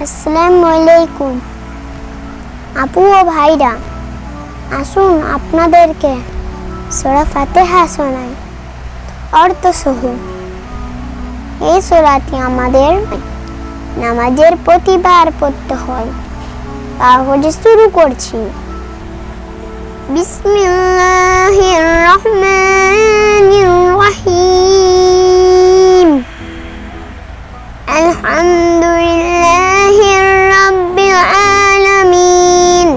আসসালামু আলাইকুম আপু ও ভাইরা, আসুন আপনাদেরকে সূরা ফাতিহা শোনাই অর্থ সহ। এই সূরাটি আমাদের নামাজের প্রতিবার পড়তে হয়। তাহলে শুরু করছি। বিসমিল্লাহির রহমানির রহিম। আলহামদুলিল্লাহি রাব্বিল আলামিন।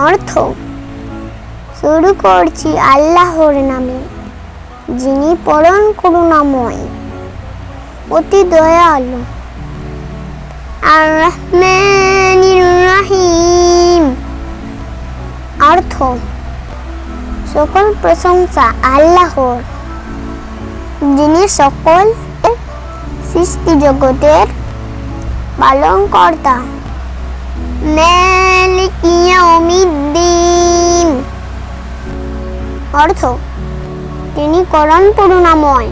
অর্থ, শুরু করছি আল্লাহর নামে, যিনি পরম করুণাময়, অতি দয়ালু। আর রহমানির রহিম। অর্থ, সকল প্রশংসা আল্লাহর, যিনি সকল সৃষ্টি জগতের পালনকর্তা। মালিক ইয়াউমিদ্দিন। অর্থ, তিনি পরম করুণাময়,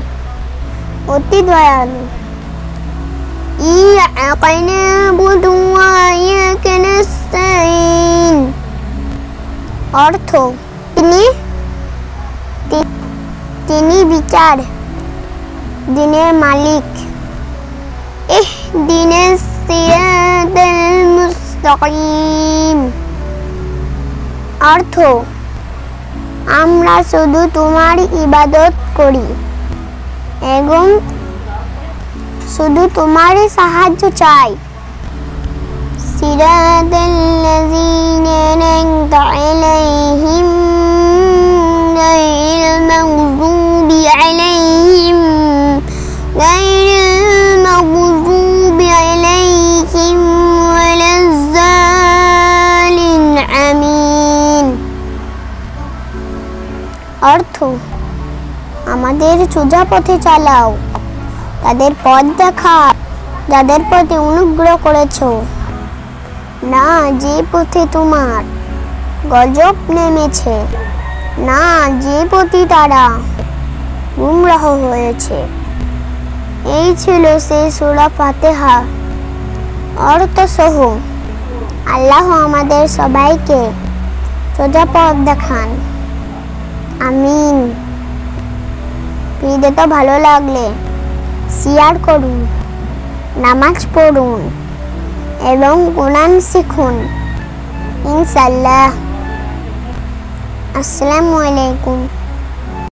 অতি দয়ালু। ইয়াকা না'বুদু ওয়া ইয়াকা নাস্তাঈন। অর্থ, তিনি বিচার দিনের মালিক। ইহদিনাস সিরাতাল মুস্তাকিম। অর্থ, আমরা শুধু তোমার ইবাদত করি এবং শুধু তোমার সাহায্য চাই। সিরাতাল্লাযীনা আন'আমতা আলাইহিম গায়রিল মাগযুবি আলাইহিম ওয়ালাজ-জালিন। আমিন। অর্থ, আমাদের সোজা পথে চালাও, তাদের পথ দেখাও যাদের প্রতি অনুগ্রহ করেছো, না যে পথে তোমার গজব নেমেছে, না যে পথে তারা গুমরাহ হয়েছে। এই ছিল সেই সূরা ফাতিহা অর্থ সহ। আল্লাহ আমাদের সবাইকে সোজা পথ দেখান। আমিন। ভিডিওটা ভালো লাগলে শেয়ার করুন, নামাজ পড়ুন এবং কোরআন শিখুন ইনশাআল্লাহ। আসসালামু আলাইকুম।